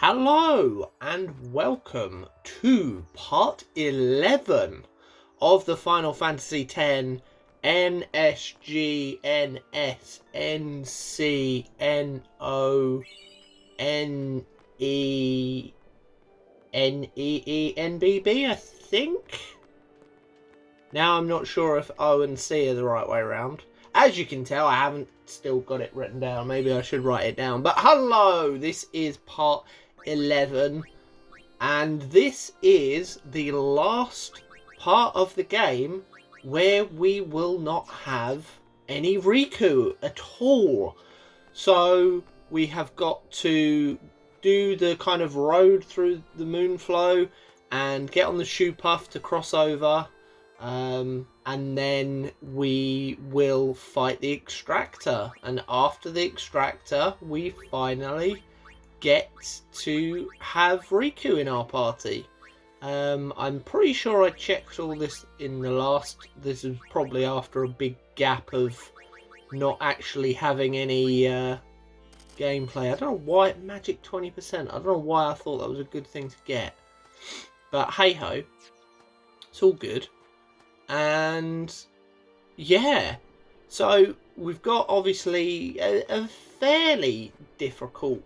Hello and welcome to part 11 of the Final Fantasy X NSGNSNCNONENNEBB, I think. Now I'm not sure if O and C are the right way around. As you can tell, I haven't still got it written down. Maybe I should write it down. But hello, this is part 11. And this is the last part of the game where we will not have any Riku at all. So we have got to do the kind of road through the Moonflow and get on the Shoe Puff to cross over. And then we will fight the Extractor, and after the Extractor we finally get to have Riku in our party. I'm pretty sure I checked all this in the last. This is probably after a big gap of not actually having any gameplay. I don't know why magic 20%. I don't know why I thought that was a good thing to get, but hey ho, it's all good. And yeah, so we've got obviously a fairly difficult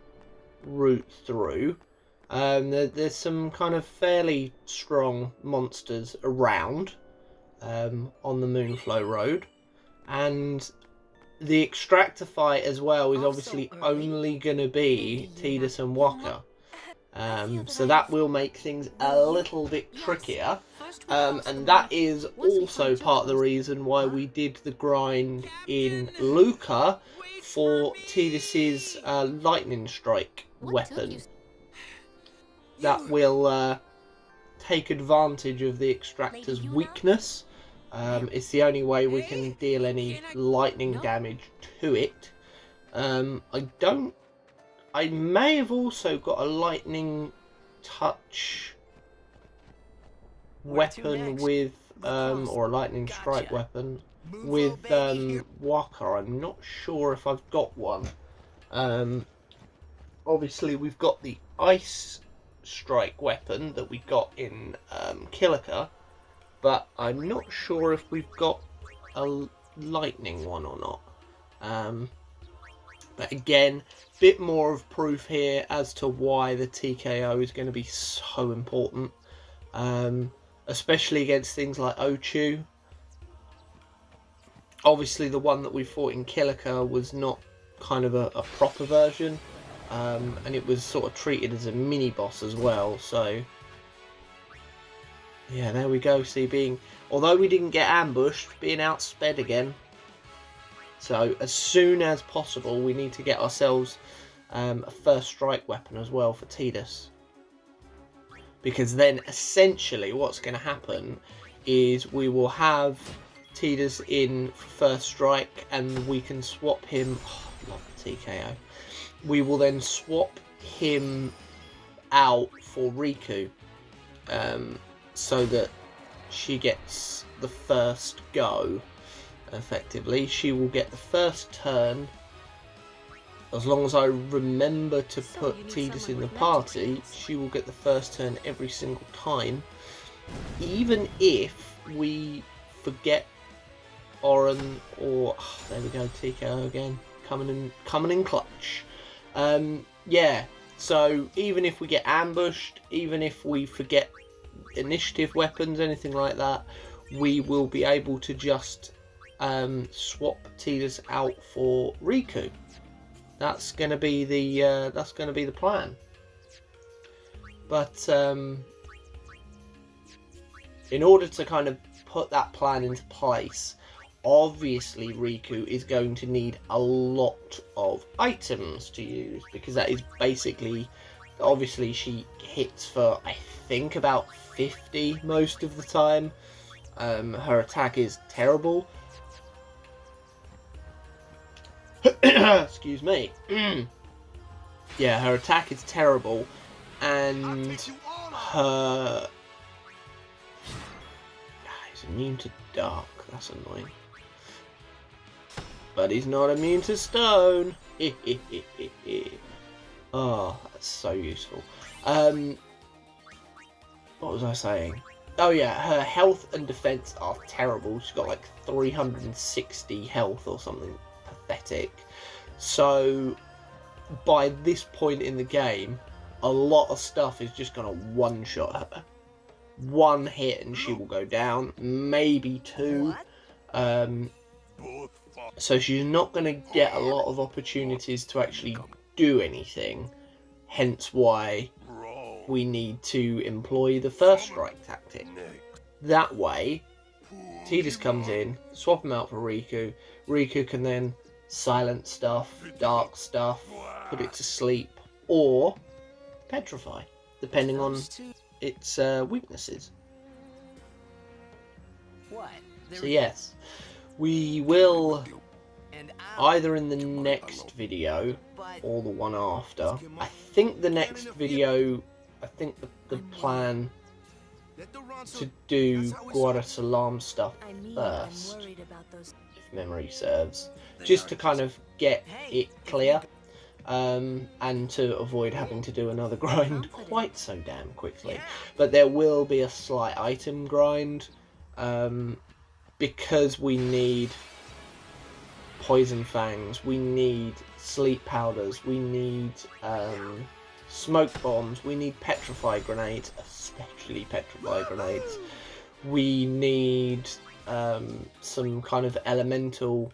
route through. There's some kind of fairly strong monsters around on the Moonflow Road, and the Extractor fight as well is obviously only going to be Tidus and Wakka. So that will make things a little bit trickier. And that is also part of the reason why we did the grind in Luca for Tidus's lightning strike weapon. That will take advantage of the Extractor's weakness. It's the only way we can deal any lightning damage to it. I may have also got a lightning touch weapon with or a lightning strike weapon with Wakka. I'm not sure if I've got one. Obviously we've got the ice strike weapon that we got in Kilika, but I'm not sure if we've got a lightning one or not. But again, bit more of proof here as to why the TKO is going to be so important. Especially against things like Ochu. Obviously the one that we fought in Kilika was not kind of a proper version, and it was sort of treated as a mini boss as well. So yeah, there we go. See, although we didn't get ambushed, being outsped again. So as soon as possible we need to get ourselves a first strike weapon as well for Tidus. Because then essentially what's going to happen is we will have Tidus in first strike and we can swap him. Oh, I love the TKO. We will then swap him out for Riku, so that she gets the first go. Effectively, she will get the first turn. As long as I remember to put Tidus in the party, she will get the first turn every single time. Even if we forget Oren or... Oh, there we go, TKO again. Coming in clutch. Yeah, so even if we get ambushed, even if we forget initiative weapons, anything like that, we will be able to just swap Tidus out for Riku. That's going to be the plan. But in order to kind of put that plan into place, obviously Riku is going to need a lot of items to use, because that is basically, obviously she hits for I think about 50 most of the time. Her attack is terrible. Excuse me. Yeah, her attack is terrible, and her... He's immune to dark, that's annoying. But he's not immune to stone. Oh, that's so useful. What was I saying? Oh yeah, her health and defense are terrible. She's got like 360 health or something pathetic. So by this point in the game, a lot of stuff is just gonna one-shot her. One hit and she will go down, maybe two. So she's not gonna get a lot of opportunities to actually do anything. Hence why we need to employ the first strike tactic. That way, Tidus comes in, swap him out for Riku. Riku can then silence stuff, dark stuff, put it to sleep, or petrify, depending on its weaknesses. So yes, we will either in the next video or the one after. I think the next video, I think the plan to do Guarasalam stuff first, if memory serves, just to kind of get it clear, and to avoid having to do another grind quite so damn quickly. But there will be a slight item grind, because we need poison fangs, we need sleep powders, we need smoke bombs, we need petrify grenades, especially petrify grenades. We need some kind of elemental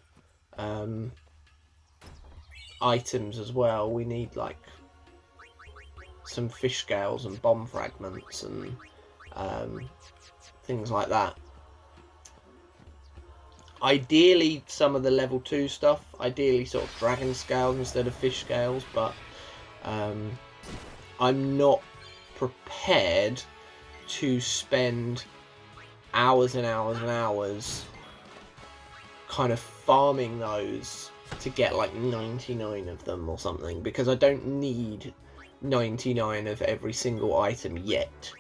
items as well. We need like some fish scales and bomb fragments and things like that. Ideally some of the level 2 stuff, ideally sort of dragon scales instead of fish scales, but I'm not prepared to spend hours and hours and hours kind of farming those to get like 99 of them or something, because I don't need 99 of every single item yet.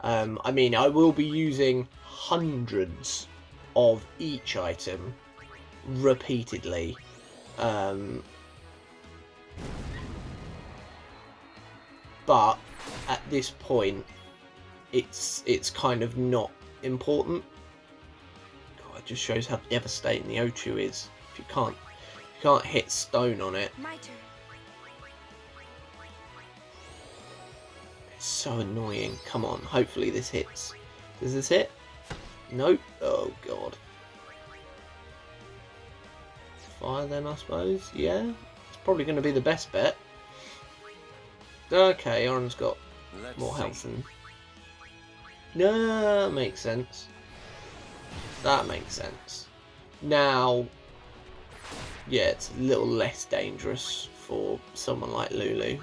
I mean, I will be using hundreds of each item repeatedly, but at this point it's kind of not important. God, it just shows how devastating the O2 is. If you can't hit stone on it. My turn. It's so annoying. Come on, hopefully this hits. Does this hit? Nope. Oh god. Fire then, I suppose. Yeah, it's probably going to be the best bet. Okay, Oren's got more health than... No, that makes sense. That makes sense. Now, yeah, it's a little less dangerous for someone like Lulu.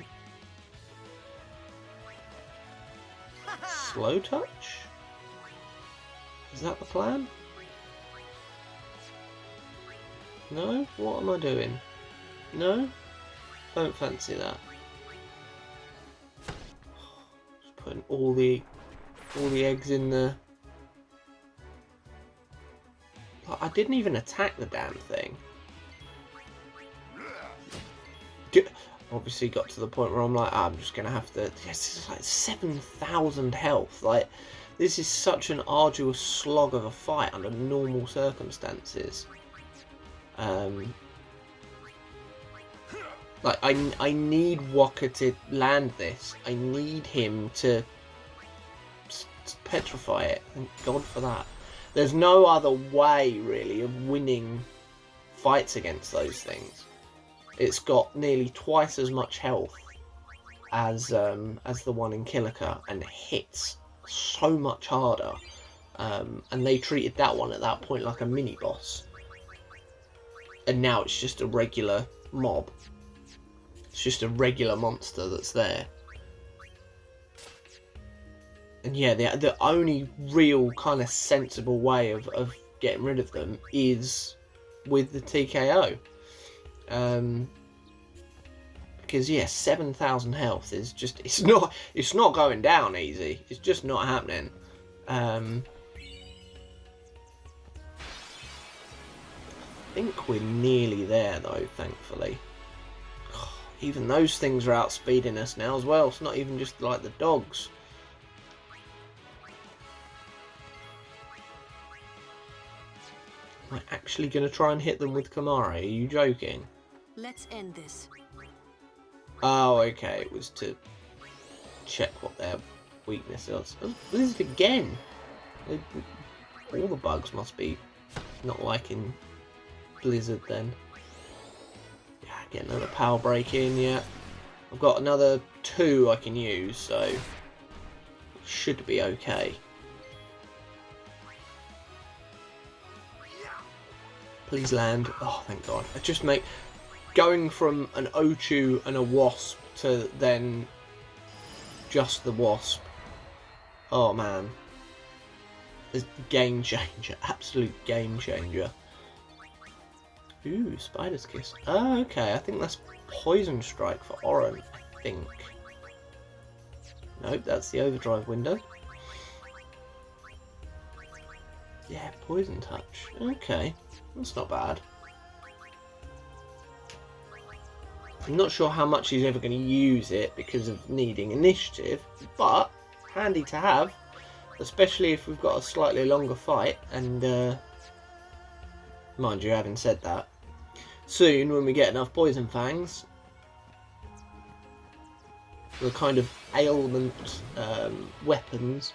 Slow touch? Is that the plan? No? What am I doing? No? Don't fancy that. Just putting all the eggs in the... I didn't even attack the damn thing. Obviously got to the point where I'm like, I'm just gonna have to... Yes, it's like 7,000 health. Like, this is such an arduous slog of a fight under normal circumstances. Like, I need Walker to land this. I need him to petrify it. Thank God for that. There's no other way, really, of winning fights against those things. It's got nearly twice as much health as the one in Kilika, and hits so much harder. And they treated that one at that point like a mini-boss. And now it's just a regular mob. It's just a regular monster that's there. And yeah, the only real kind of sensible way of getting rid of them is with the TKO. Because yeah, 7,000 health is just, it's not going down easy. It's just not happening. I think we're nearly there though, thankfully. Oh, even those things are outspeeding us now as well. It's not even just like the dogs. Am I actually going to try and hit them with Kamari? Are you joking? Let's end this. Oh, okay. It was to check what their weakness is. Oh, Blizzard again. All the bugs must be not liking Blizzard then. Yeah, get another power break in, yeah. I've got another 2 I can use, so it should be okay. Please land. Oh, thank God. I just make... Going from an Ochu and a Wasp to then just the Wasp. Oh, man. It's game changer. Absolute game changer. Ooh, Spider's Kiss. Oh, okay. I think that's Poison Strike for Oran, I think. Nope, that's the Overdrive window. Yeah, Poison Touch. Okay. That's not bad. I'm not sure how much he's ever going to use it because of needing initiative, but handy to have, especially if we've got a slightly longer fight. And mind you, having said that, soon when we get enough Poison Fangs, the kind of ailment weapons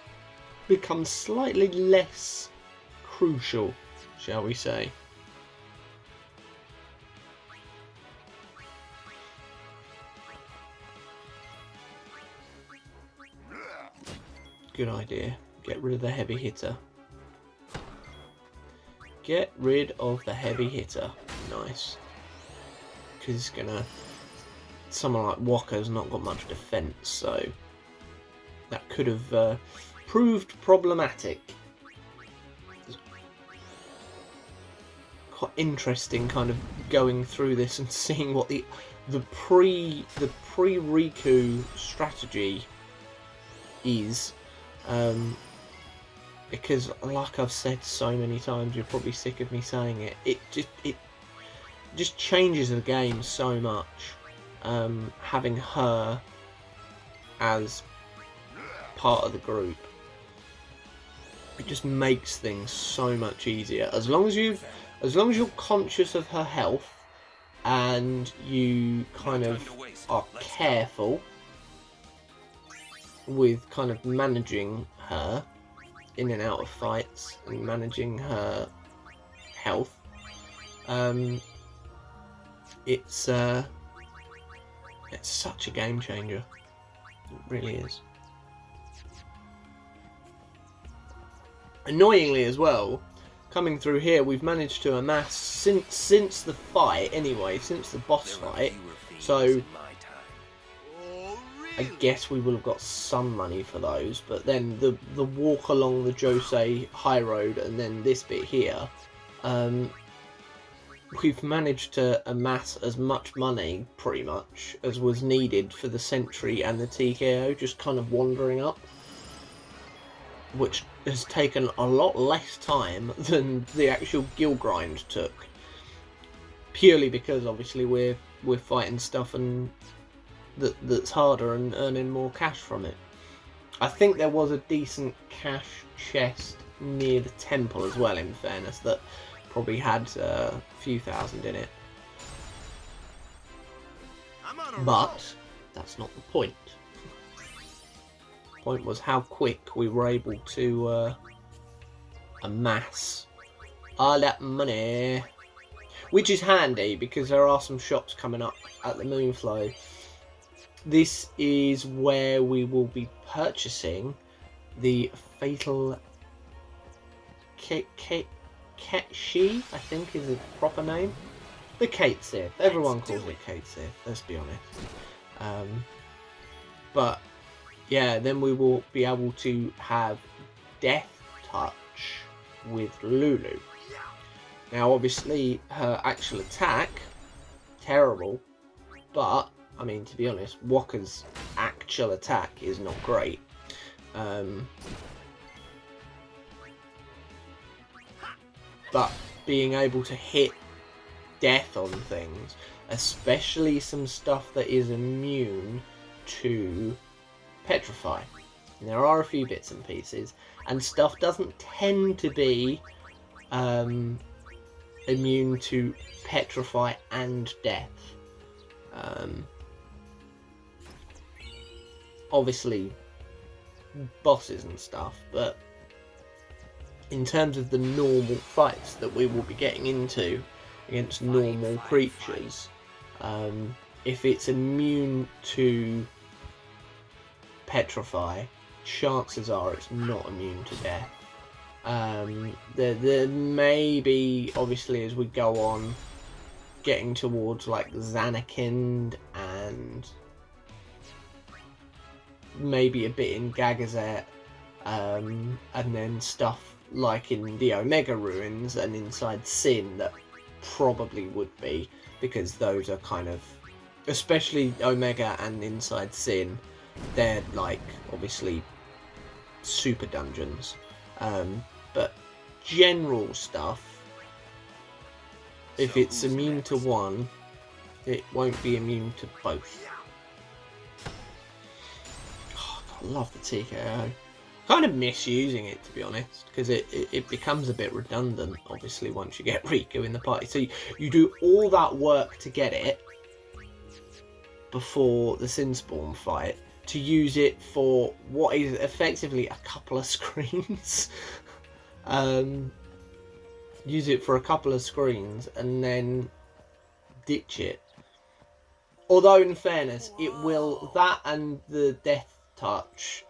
become slightly less crucial, shall we say. Good idea. Get rid of the heavy hitter. Get rid of the heavy hitter. Nice. Because it's gonna... Someone like Walker's not got much defense, so that could have proved problematic. It's quite interesting, kind of going through this and seeing what the pre-Riku strategy is. Because, like I've said so many times, you're probably sick of me saying it. It just changes the game so much. Having her as part of the group, it just makes things so much easier. As long as you're conscious of her health and you kind of are careful with kind of managing her in and out of fights and managing her health, it's such a game changer. It really is. Annoyingly as well, coming through here, we've managed to amass since the fight anyway, since the boss fight. So I guess we will have got some money for those, but then the walk along the Josei High Road and then this bit here, we've managed to amass as much money, pretty much, as was needed for the Sentry and the TKO, just kind of wandering up, which has taken a lot less time than the actual guild grind took, purely because obviously we're fighting stuff and that's harder and earning more cash from it. I think there was a decent cash chest near the temple as well, in fairness, that probably had a few thousand in it. But that's not the point. The point was how quick we were able to amass all that money. Which is handy because there are some shops coming up at the Moonflow. This is where we will be purchasing the Fatal Ketshi, I think is the proper name. The Kate Sith. Everyone calls it Kate Sith, let's be honest. But yeah, then we will be able to have Death Touch with Lulu. Now obviously her actual attack, terrible, but I mean, to be honest, Wakka's actual attack is not great. But being able to hit death on things, especially some stuff that is immune to petrify. And there are a few bits and pieces, and stuff doesn't tend to be immune to petrify and death. Obviously bosses and stuff, but in terms of the normal fights that we will be getting into against normal creatures, if it's immune to petrify, chances are it's not immune to death. There may be, obviously, as we go on, getting towards like Xanakind and maybe a bit in Gagazet, and then stuff like in the Omega Ruins and inside Sin that probably would be, because those are kind of, especially Omega and inside Sin, they're like obviously super dungeons, but general stuff, if it's immune to one, it won't be immune to both. Oh, I love the TKO. Kind of misusing it, to be honest, because it becomes a bit redundant, obviously, once you get Riku in the party. So you do all that work to get it before the Sinspawn fight, to use it for what is effectively a couple of screens. Use it for a couple of screens and then ditch it. Although, in fairness, it will, that and the Death Touch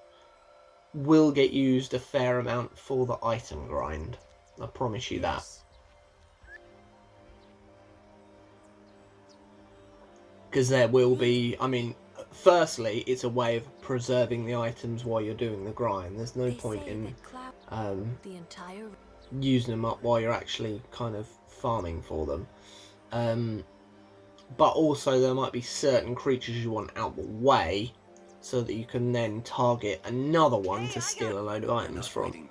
will get used a fair amount for the item grind. I promise you that. Because there will be, I mean, firstly, it's a way of preserving the items while you're doing the grind. There's no point in using them up while you're actually kind of farming for them. But also there might be certain creatures you want out the way, so that you can then target another one to steal a load of items from.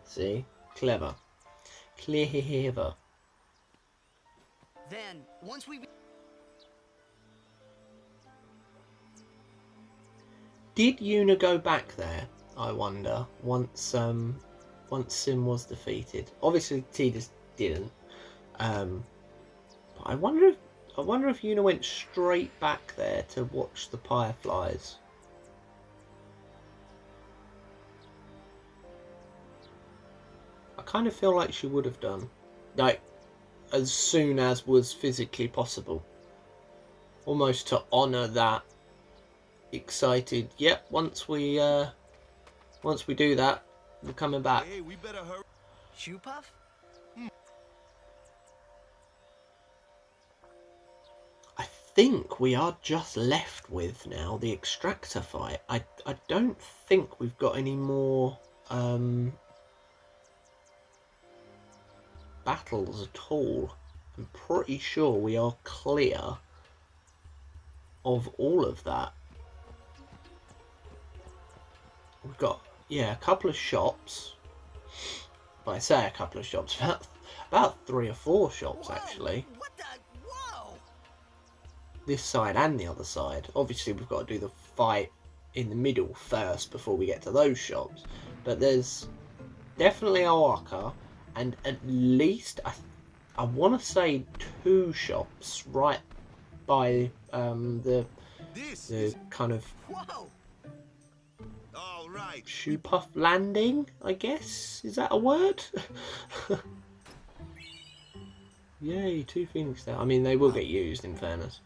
See? Clever. Clever. Then, once we... Did Yuna go back there, I wonder, once Sim was defeated? Obviously Tidus didn't. But I wonder if Yuna went straight back there to watch the Fireflies. I kind of feel like she would have done. Like, as soon as was physically possible. Almost to honour that excited, yep, once we do that, we're coming back. Hey, we better hurry. Shoe Puff? I think we are just left with now the extractor fight. I don't think we've got any more battles at all. I'm pretty sure we are clear of all of that. We've got, yeah, a couple of shops. But I say a couple of shops, about 3 or 4 shops actually. What the? Whoa! This side and the other side. Obviously we've got to do the fight in the middle first before we get to those shops. But there's definitely Oaka, and at least I want to say 2 shops right by the kind of Shoe Puff landing, I guess. Is that a word? Yay, 2 Phoenix there. I mean, they will get used, in fairness.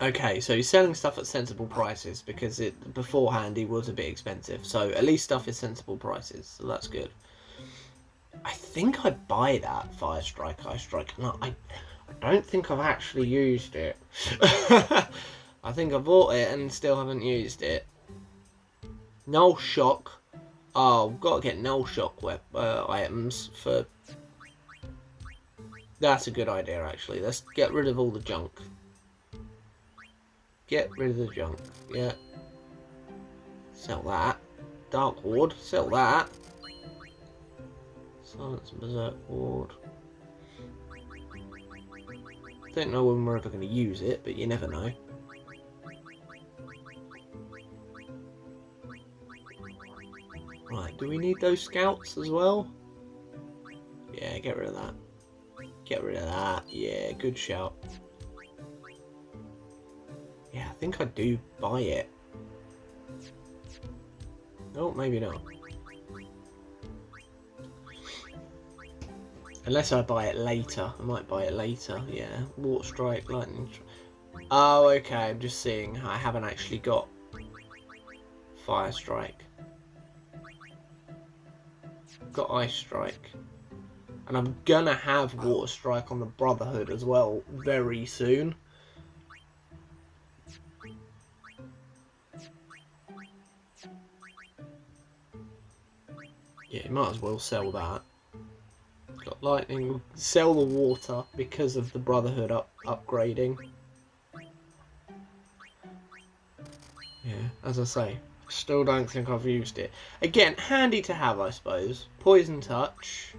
Okay, so he's selling stuff at sensible prices, because beforehand he was a bit expensive. So at least stuff is sensible prices, so that's good. I think I buy that Fire Strike, Ice Strike. No, I don't think I've actually used it. I think I bought it and still haven't used it. Null Shock. Oh, I've got to get Null Shock items for... That's a good idea, actually. Let's get rid of all the junk. Get rid of the junk. Yeah. Sell that. Dark Ward. Sell that. Silence and Berserk Ward. Don't know when we're ever going to use it, but you never know. Right, do we need those scouts as well? Yeah, get rid of that. Get rid of that. Yeah, good shout. Yeah, I think I do buy it. Oh, maybe not. Unless I buy it later. I might buy it later, yeah. Water Strike, Lightning Strike. Oh, okay, I'm just seeing. I haven't actually got Fire Strike. Got Ice Strike. And I'm gonna have Water Strike on the Brotherhood as well very soon. Yeah, you might as well sell that. Got Lightning. Sell the Water because of the Brotherhood upgrading. Yeah, as I say, still don't think I've used it. Again, handy to have, I suppose. Poison Touch.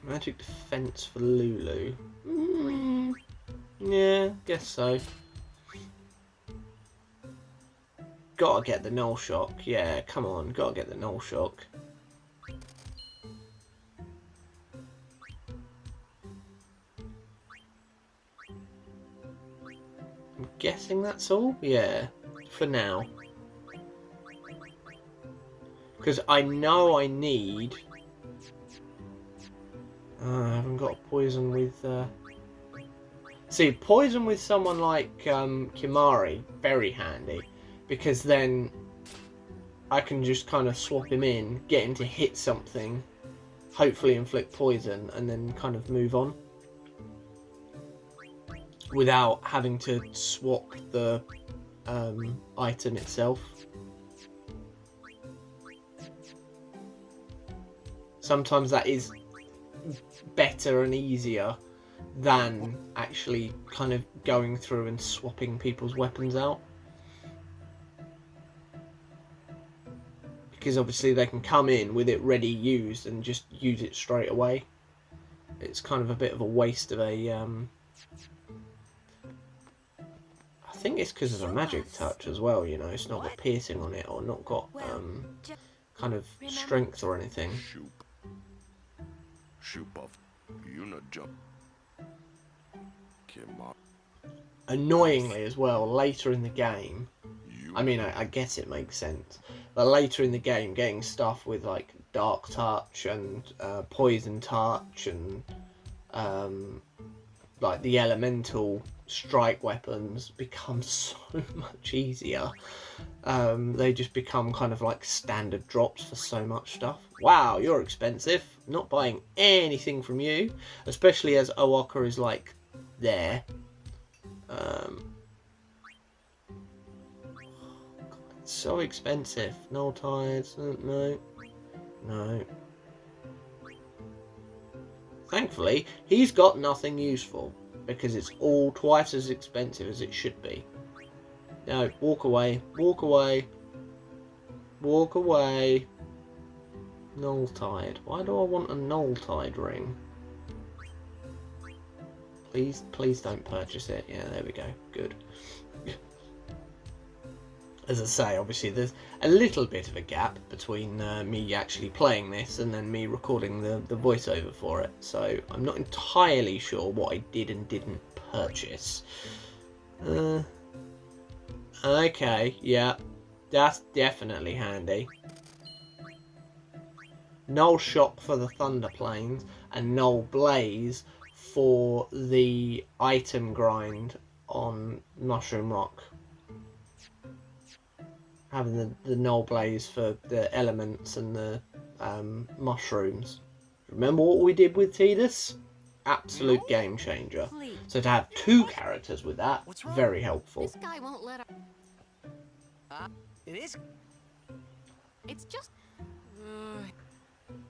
Magic Defense for Lulu. Yeah, guess so. Gotta get the Null Shock. Yeah, come on, gotta get the Null Shock. I'm guessing that's all? Yeah, for now. Because I know I need... I haven't got a poison with... See, poison with someone like Kimari, very handy. Because then I can just kind of swap him in, get him to hit something, hopefully inflict poison, and then kind of move on. Without having to swap the item itself. Sometimes that is better and easier than actually kind of going through and swapping people's weapons out. Because obviously they can come in with it ready used and just use it straight away. It's kind of a bit of a waste of a... I think it's because of a magic touch as well, you know. It's not got piercing on it or not got kind of strength or anything. Annoyingly as well, later in the game, I mean, I guess it makes sense, but later in the game, getting stuff with like Dark Touch and Poison Touch and like the elemental strike weapons become so much easier. They just become kind of like standard drops for so much stuff. Wow, you're expensive. Not buying anything from you, especially as Oaka is like there. God, it's so expensive. No tides. No. Thankfully, he's got nothing useful, because it's all twice as expensive as it should be. No, walk away, walk away, walk away. Null Tide. Why do I want a Null Tide ring? Please don't purchase it. Yeah, there we go. Good. As I say, obviously there's a little bit of a gap between me actually playing this and then me recording the voiceover for it. So I'm not entirely sure what I did and didn't purchase. Okay, yeah, that's definitely handy. Null Shock for the Thunder Plains and Null Blaze for the item grind on Mushroom Rock. Having the Null Blaze for the elements and the mushrooms. Remember what we did with Tidus? Absolute game changer. So to have two characters with that, very helpful. This guy won't let her. It is. It's just.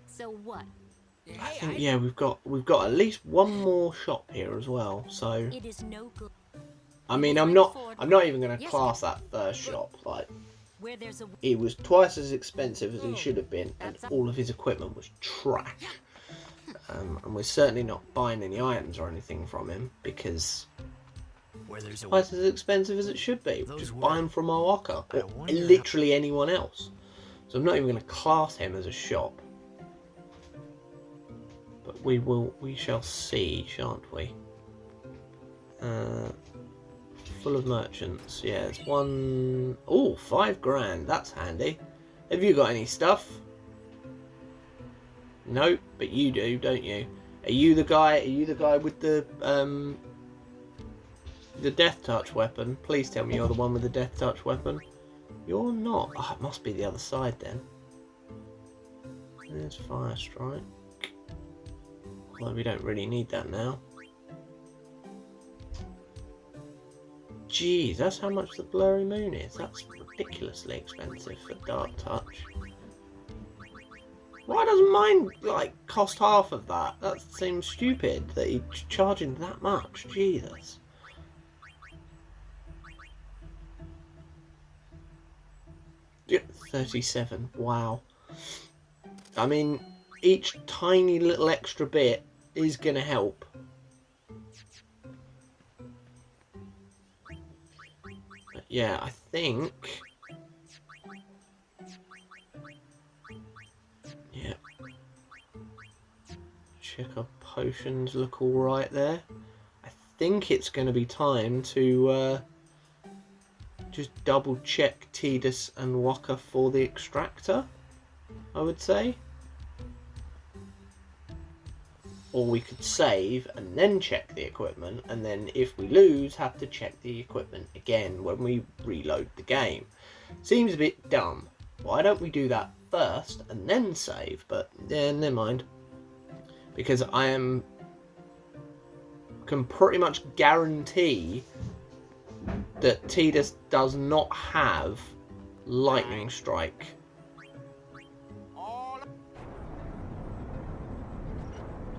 So what? I think we've got at least one more shop here as well. So It is no good. I mean, I'm not even going to class that first shop. Like, Where there's a he was twice as expensive as he should have been, and all of his equipment was trash. And we're certainly not buying any items or anything from him because Where there's a twice as expensive as it should be. Those Just were- buy him from Owaka I or wonder literally anyone else. So I'm not even going to class him as a shop. But we shall see, shan't we? Full of merchants. Yeah, it's one. Oh, $5,000. That's handy. Have you got any stuff? No, but you do, don't you? Are you the guy? Are you the guy with the death touch weapon? Please tell me you're the one with the death touch weapon. You're not. Oh, it must be the other side then. There's fire strike. Although we don't really need that now. Geez, that's how much the blurry moon is. That's ridiculously expensive for dark touch. Why doesn't mine like cost half of that? That seems stupid that he's charging that much. Jesus. Yeah, 37. Wow. I mean, each tiny little extra bit is gonna help. But yeah, I think. Yeah. Check our potions look all right there. I think it's going to be time to just double check Tidus and Waka for the extractor, I would say. Or we could save and then check the equipment, and then if we lose, have to check the equipment again when we reload the game. Seems a bit dumb. Why don't we do that first and then save? But yeah, never mind. Because I can pretty much guarantee that Tidus does not have lightning strike.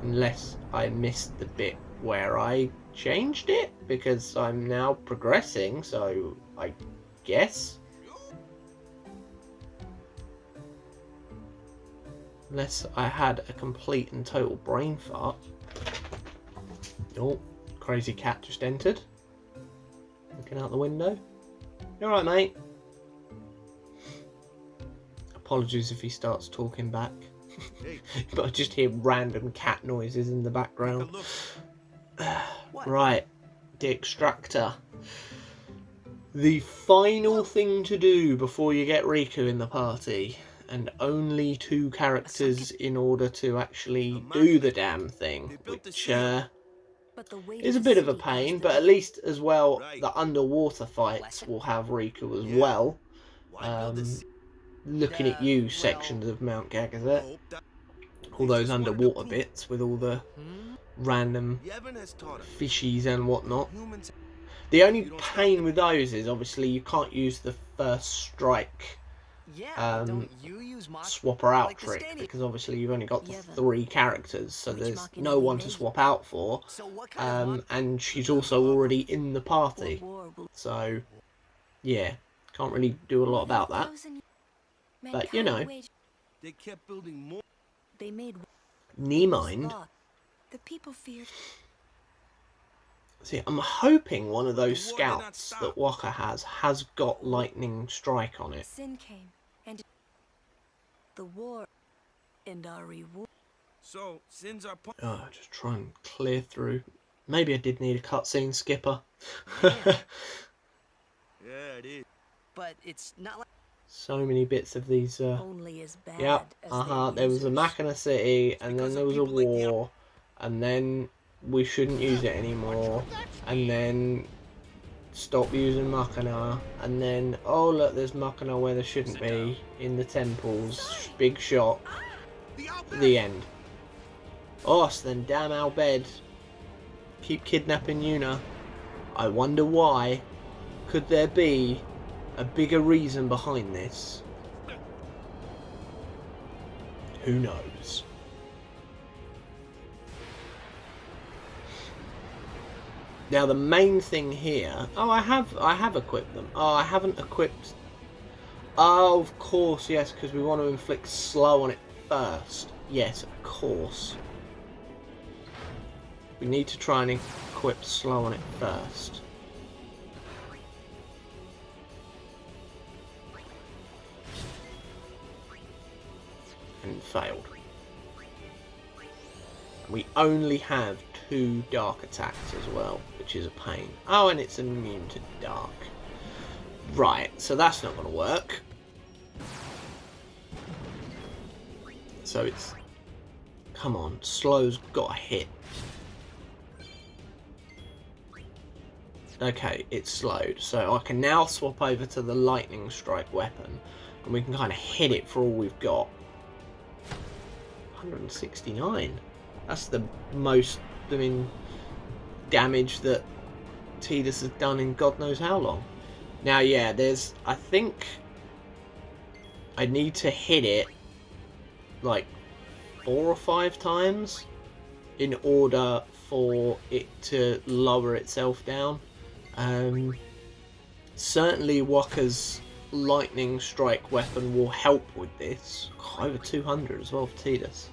Unless I missed the bit where I changed it, because I'm now progressing, so I guess. Unless I had a complete and total brain fart. Oh, crazy cat just entered. Looking out the window. You alright, mate? Apologies if he starts talking back. But I just hear random cat noises in the background. Right, the extractor. The final thing to do before you get Riku in the party. And only 2 characters in order to actually do the damn thing. Which is a bit of a pain, but at least as well the underwater fights will have Riku as well. Looking at you sections of Mount Gagazet. All those underwater bits with all the random fishies and whatnot. The only pain with those is obviously you can't use the first strike swap her out trick, because obviously you've only got the 3 characters, so there's no one to swap out for, and she's also already in the party, so yeah, can't really do a lot about that. But you know, They kept building more. They made knee mind. the people feared. See, I'm hoping one of those scouts that Waka has got lightning strike on it. Sin came, and the war, and our reward. So sins are. Oh, just try and clear through. Maybe I did need a cutscene skipper. Yeah, it is. But it's not like. So many bits of these. Only as bad. Yep. As There was a Machina City, and then there was a war, and then we shouldn't use it anymore, and then stop using Machina, and then oh look, there's Machina where there shouldn't be in the temples. Big shot. The end. Oh, so then damn Al Bhed. Keep kidnapping Yuna. I wonder why. Could there be a bigger reason behind this? Who knows? Now the main thing here... Oh, I have equipped them. Oh, I haven't equipped... Oh, of course, yes, because we want to inflict slow on it first. Yes, of course. We need to try and equip slow on it first. And failed. We only have 2 dark attacks as well, which is a pain. Oh, and it's immune to dark. Right, so that's not going to work. So it's... Come on, slow's got a hit. Okay, it's slowed. So I can now swap over to the lightning strike weapon. And we can kind of hit it for all we've got. 169. That's the most, I mean, damage that Tidus has done in God knows how long. Now, yeah, there's, I think I need to hit it like 4 or 5 times in order for it to lower itself down. Certainly Wakka's lightning strike weapon will help with this. Oh, over 200 as well for Tidus.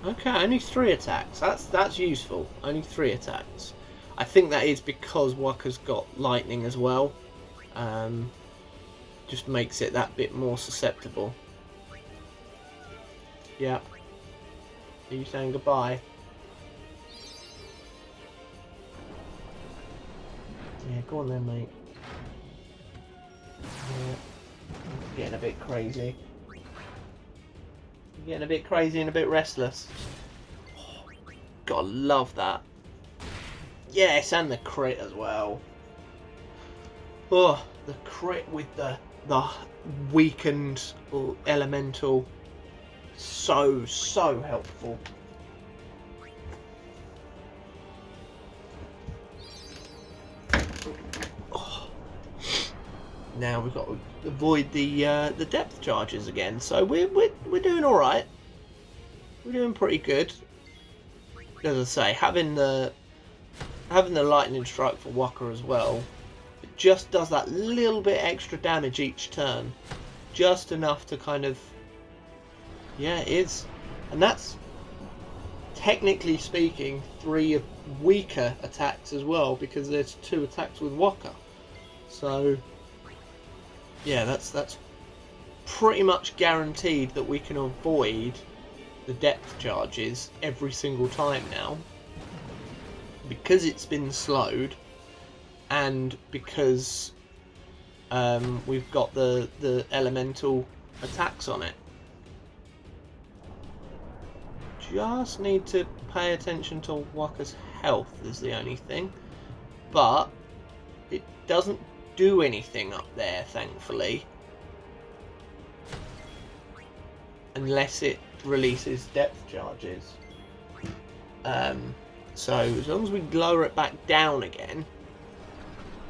Okay, only 3 attacks. That's useful. Only 3 attacks. I think that is because Wakka's got lightning as well. Just makes it that bit more susceptible. Yeah. Are you saying goodbye? Yeah, go on then, mate. Yeah. Getting a bit crazy. Getting a bit crazy and a bit restless. Oh, gotta love that. Yes, and the crit as well. Oh, the crit with the weakened elemental. So helpful. Oh. Now we've got to avoid the depth charges again. So we're doing all right. We're doing pretty good. As I say, having the lightning strike for Wakka as well, it just does that little bit extra damage each turn, just enough to kind of, yeah, it is, and that's technically speaking 3 weaker attacks as well, because there's 2 attacks with Wakka. So yeah, that's pretty much guaranteed that we can avoid the depth charges every single time now, because it's been slowed and because we've got the elemental attacks on it. Just need to pay attention to Wakka's health is the only thing, but it doesn't do anything up there, thankfully, unless it releases depth charges. So as long as we lower it back down again,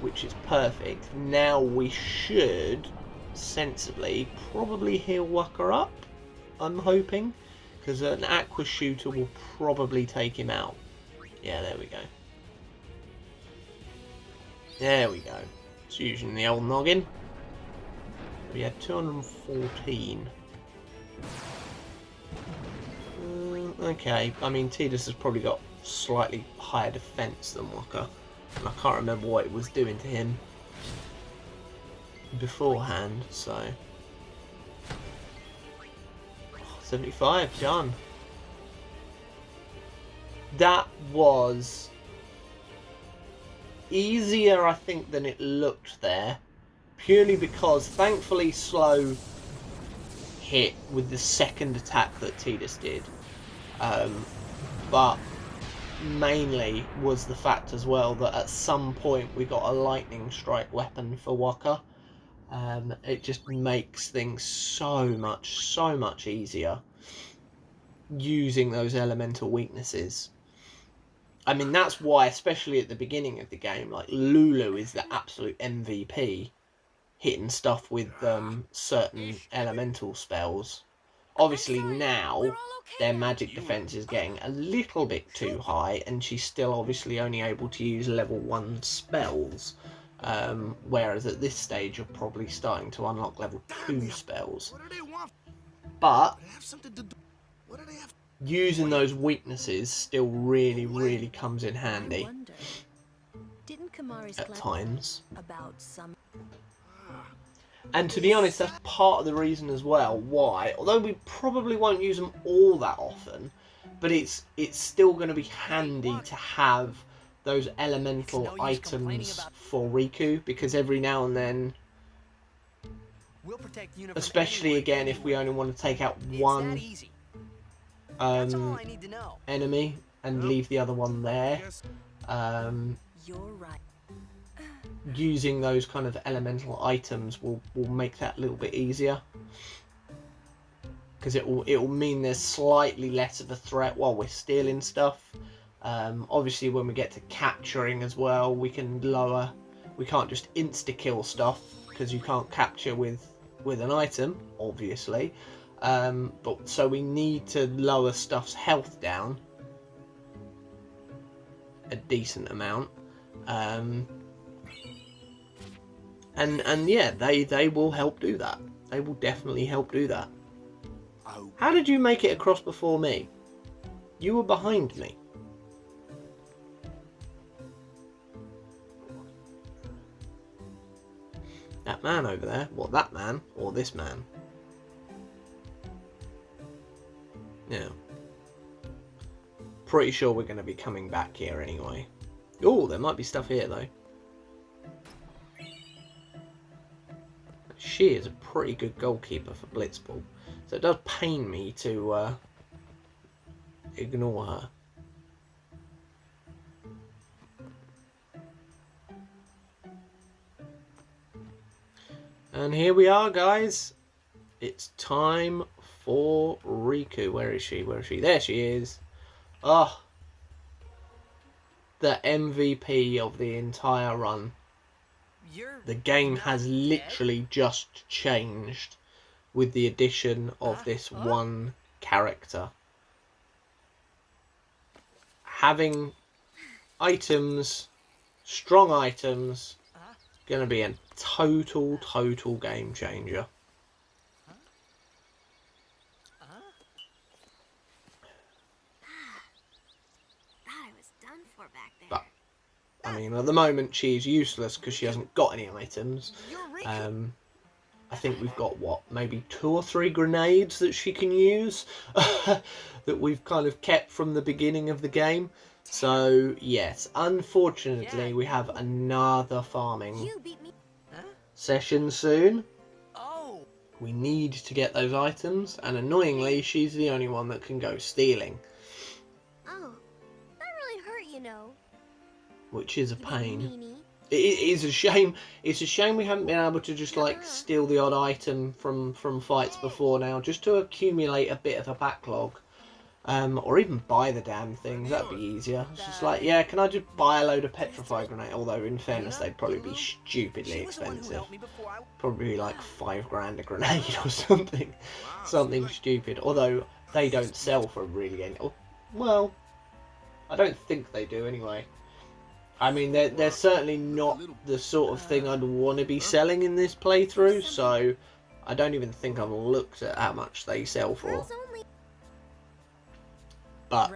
which is perfect, now we should sensibly probably heal Wakka up, I'm hoping, because an aqua shooter will probably take him out. Yeah, there we go. There we go. It's using the old noggin. We had 214. Okay, I mean, Tidus has probably got slightly higher defense than Wakka, and I can't remember what it was doing to him beforehand, so 75 done. That was easier, I think, than it looked there, purely because thankfully slow hit with the second attack that Tidus did, but mainly was the fact as well that at some point we got a lightning strike weapon for Wakka. It just makes things so much easier using those elemental weaknesses. I mean, that's why, especially at the beginning of the game, like, Lulu is the absolute MVP, hitting stuff with certain elemental spells. Obviously now their magic defense is getting a little bit too high, and she's still obviously only able to use level 1 spells. Whereas at this stage you're probably starting to unlock level 2 spells. But using those weaknesses still really comes in handy at times. And to be honest, that's part of the reason as well why, although we probably won't use them all that often, but it's still going to be handy to have those elemental items for Riku, because every now and then, especially again if we only want to take out one enemy and leave the other one there, using those kind of elemental items will make that a little bit easier, because it will mean there's slightly less of a threat while we're stealing stuff. Obviously when we get to capturing as well, we can't just insta kill stuff, because you can't capture with an item obviously, but so we need to lower stuff's health down a decent amount. And yeah, they will help do that. They will definitely help do that. How did you make it across before me? You were behind me. That man over there. What, that man? Or this man? Yeah. Pretty sure we're going to be coming back here anyway. Oh, there might be stuff here though. She is a pretty good goalkeeper for Blitzball, so it does pain me to ignore her. And here we are, guys. It's time for Riku. Where is she? Where is she? There she is. Oh, the MVP of the entire run. The game has literally just changed with the addition of this one character. Having items, strong items, gonna be a total game changer. But I mean, at the moment she's useless because she hasn't got any items. I think we've got, what, maybe 2 or 3 grenades that she can use that we've kind of kept from the beginning of the game. So yes, unfortunately we have another farming session soon. We need to get those items, and annoyingly she's the only one that can go stealing. Oh, that really hurt, you know. Which is a pain. It is a shame. It's a shame we haven't been able to just like steal the odd item from fights before now, just to accumulate a bit of a backlog, or even buy the damn things. That'd be easier. It's just like, yeah, can I just buy a load of petrified grenade? Although in fairness, they'd probably be stupidly expensive. Probably like $5 a grenade or something, something stupid. Although they don't sell for really any. Well, I don't think they do anyway. I mean, they're certainly not the sort of thing I'd want to be selling in this playthrough, so I don't even think I've looked at how much they sell for. But,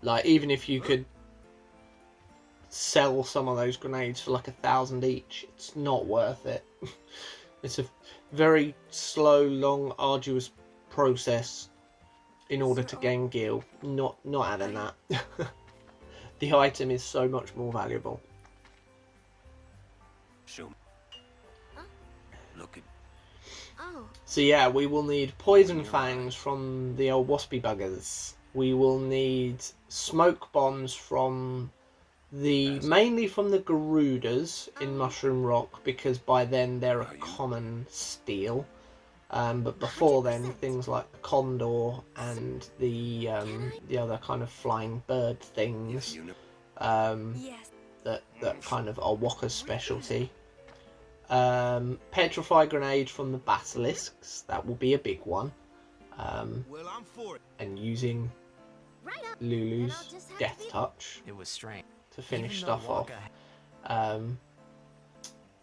like, even if you could sell some of those grenades for like 1,000 each, it's not worth it. It's a very slow, long, arduous process in order to gain gil. Not adding that. The item is so much more valuable. So yeah, we will need poison fangs from the old waspy buggers. We will need smoke bombs from mainly from the Garudas in Mushroom Rock, because by then they're a common steal. But before then, things like the condor and the other kind of flying bird things, that kind of are Waka's specialty. Petrified grenade from the basilisks, that will be a big one. Well, I'm for it. and using Right up. Lulu's I'll just have death to be- touch It was strange. to finish Even stuff though off. Wonka,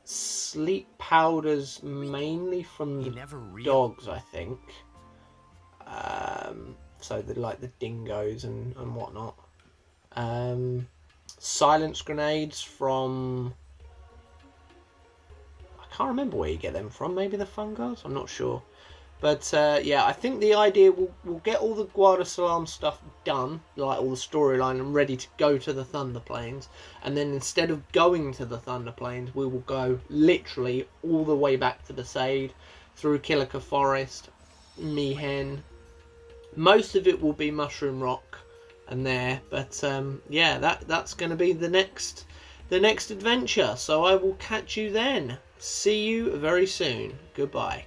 Sleep powders mainly from he the never really. dogs, I think. So like the dingoes and whatnot. Silence grenades from... I can't remember where you get them from. Maybe the Fungars? I'm not sure. But yeah, I think the idea we'll get all the Guardasalam stuff done, like all the storyline, and ready to go to the Thunder Plains. And then instead of going to the Thunder Plains, we will go literally all the way back to the Sade, through Kilika Forest, Mihen. Most of it will be Mushroom Rock and there, but yeah, that's going to be the next adventure. So I will catch you then. See you very soon. Goodbye.